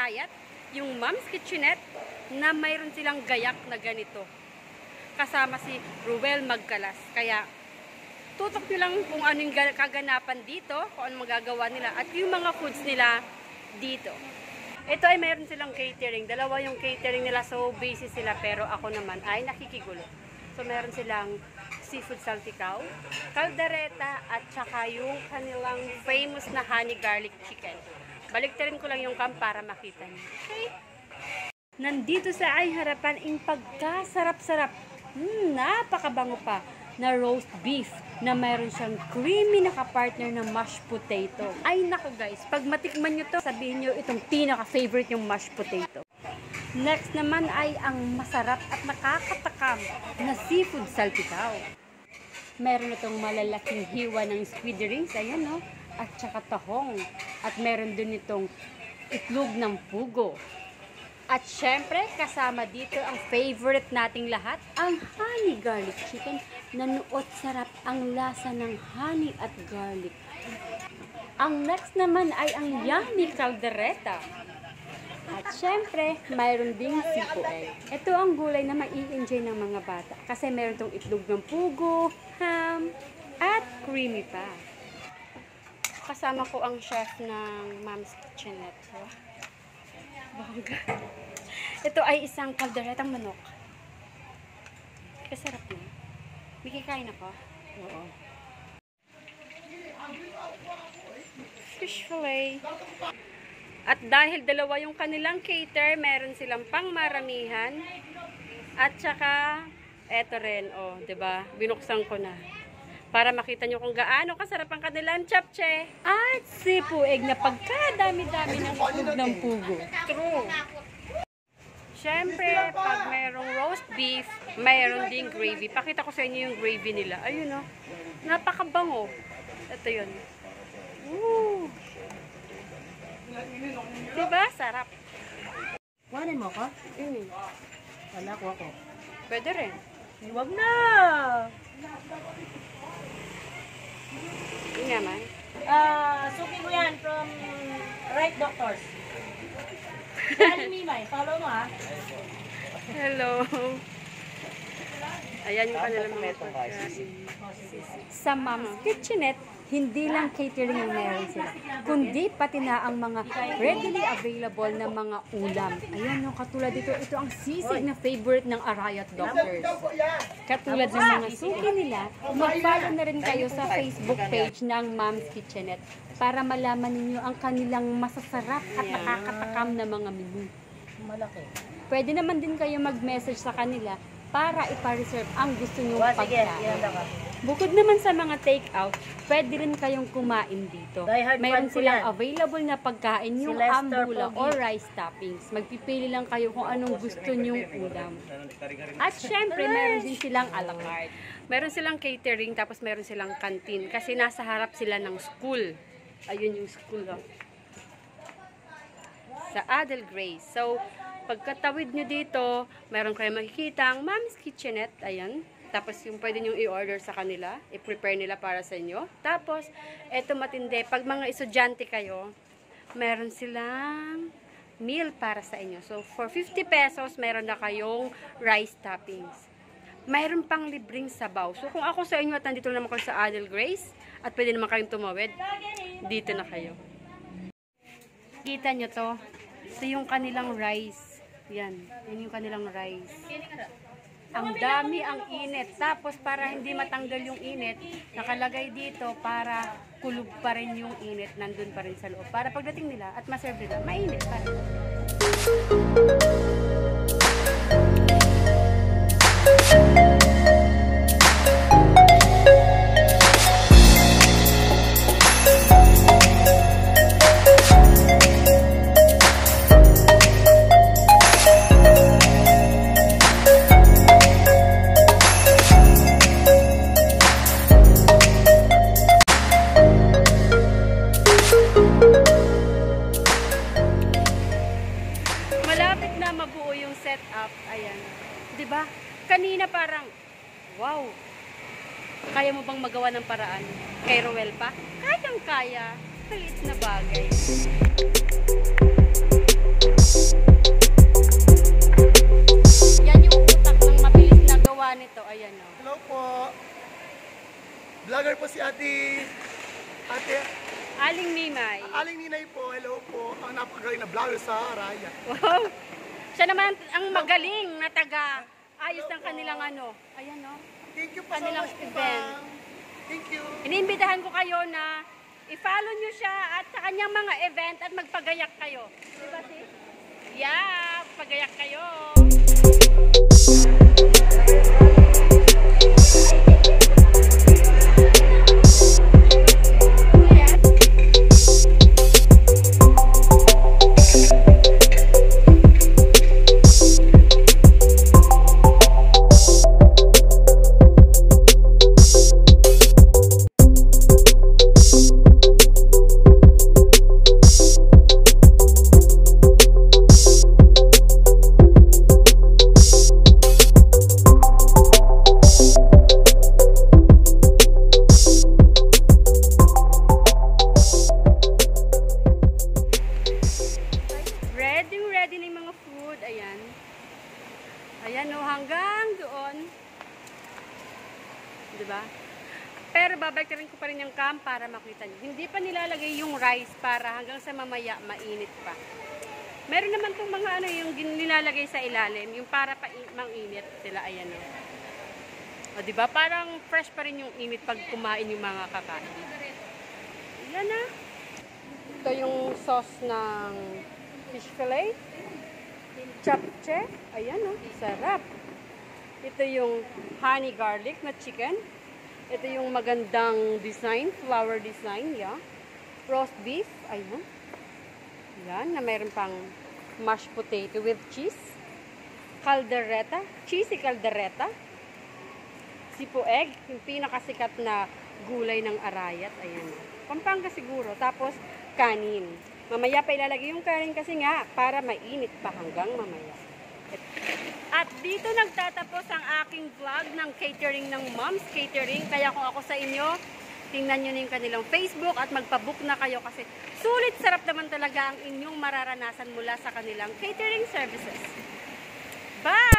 Arayat, yung Mom's Kitchenette, na mayroon silang gayak na ganito. Kasama si Ruel Magkalas. Kaya, tutok nyo lang kung ano yung kaganapan dito, kung ano magagawa nila, at yung mga foods nila dito. Ito ay mayroon silang catering. Dalawa yung catering nila, so busy sila. Pero ako naman ay nakikigulo. So, meron silang seafood saltikaw, caldereta, at saka yung kanilang famous na honey garlic chicken. Baliktarin ko lang yung cam para makita niyo. Okay? Nandito sa ay harapan yung pagkasarap-sarap. Napakabango pa na roast beef na mayroon siyang creamy na kapartner na mashed potato. Ay nako guys, pag matikman nyo to, sabihin nyo itong pinaka-favorite yung mashed potato. Next naman ay ang masarap at nakakatakam na seafood saltikaw. Meron itong malalaking hiwa ng squid rings, ayan no, at saka tahong. At meron din itong itlog ng pugo. At syempre, kasama dito ang favorite nating lahat, ang honey garlic chicken na nuot sarap ang lasa ng honey at garlic. Ang next naman ay ang yummy caldereta. At syempre, mayroon ding sipo egg. Ito ang gulay na mai-enjoy ng mga bata kasi meron tong itlog ng pugo, ham, at creamy pa. Kasama ko ang chef ng Mom's Kitchenette. Bongga. Ito ay isang kalderetang manok. Kasarap na. May kikain ako? Oo. Fish fillet. At dahil dalawa yung kanilang cater, meron silang pangmaramihan. At saka, eto rin, oh, 'di ba? Binuksan ko na. Para makita nyo kung gaano kasarap ang kanilang chapche. At sipo egg na pagkadami-dami ng itlog ng pugo. True. Siyempre, pag mayroong roast beef, mayroon ding gravy. Pakita ko sa inyo yung gravy nila. Ayun o. Napakabango. Ito yun. Woo! Diba? Sarap. Kuhanin mo ko? Wala ko ako. Pwede rin. Huwag na! Yun naman. Suki ko yan from Right Doctors. Dali Mimay, follow mo ha. Hello. Ayan yung kanilang mga pagkain. Sa Mom's Kitchenette, hindi lang catering ang meron sila, kundi pati na ang mga readily available na mga ulam. Ayan no, katulad dito, ito ang sisig na favorite ng Arayat Doctors. Katulad ng mga suki nila, mag-follow na rin kayo sa Facebook page ng Mom's Kitchenette para malaman ninyo ang kanilang masasarap at nakakatakam na mga menu. Malaki. Pwede naman din kayo mag-message sa kanila para ipa-reserve ang gusto nyong pagkain. Bukod naman sa mga take-out, pwede rin kayong kumain dito. Mayroon silang available na pagkain, yung ambula or rice toppings. Magpipili lang kayo kung anong gusto nyong ulam. At syempre, meron din silang a la carte. Meron silang catering, tapos meron silang canteen. Kasi nasa harap sila ng school. Ayun yung school. Oh. Sa Adel Grace. So, pagkatawid nyo dito, meron kayo makikita ang Mom's Kitchenette. Ayan. Tapos yung pwede nyo i-order sa kanila, i-prepare nila para sa inyo. Tapos, eto matindi, pag mga estudyante kayo, meron silang meal para sa inyo. So, for 50 pesos, meron na kayong rice toppings. Mayroon pang libreng sabaw. So, kung ako sa inyo at nandito naman kayo sa Adel Grace, at pwede naman kayong tumawid, dito na kayo. Kita nyo to? Ito yung kanilang rice. Yan. Yan yung kanilang rice. Ang dami, ang init. Tapos para hindi matanggal yung init, nakalagay dito para kulog pa rin yung init, nandun pa rin sa loob. Para pagdating nila at maserve nila, mainit pa rin. Mabuo yung setup. Ayan. 'Di ba? Kanina parang wow. Kaya mo bang magawa ng paraan? Kay Ruel pa? Kayang-kaya. Maliit na bagay. vlogger po si Ate Aling Mimay. Aling Ninay po. Hello po. Ang napakagaling na vlogger sa Raya. Wow. Siya naman ang magaling na taga ayos ng kanilang ano. Ayan no. Thank you po so Kanilang much po, event. ma'am. Thank you. Iniimbitahan ko kayo na i-follow nyo siya at sa kanyang mga event at magpagayak kayo. Diba, sis? Yeah, pagayak kayo. Ready na yung mga food. Ayan. Ayan o, hanggang doon. Diba? Pero babalik rin ko pa rin yung cam para makita nyo. Hindi pa nilalagay yung rice para hanggang sa mamaya mainit pa. Meron naman itong mga ano yung nilalagay sa ilalim. Yung para pa manginit sila. Ayan o. O diba? Parang fresh pa rin yung init pag kumain yung mga kakain. Ayan na. Ito yung sauce ng fish fillet. Chapche. Ayan o, sarap. Ito yung honey garlic na chicken. Ito yung magandang design, flower design, yeah. Roast beef, ayan. Yan, na mayroon pang mashed potato with cheese. Caldereta, cheesy caldereta. Sipo egg, yung pinakasikat na gulay ng Arayat, ayan. Pampanga siguro, tapos kanin. Mamaya pa ilalagay yung kanin kasi nga para mainit pa hanggang mamaya. At dito nagtatapos ang aking vlog ng catering ng Mom's Catering. Kaya kung ako sa inyo, tingnan nyo na yung kanilang Facebook at magpabook na kayo kasi sulit sarap naman talaga ang inyong mararanasan mula sa kanilang catering services. Bye!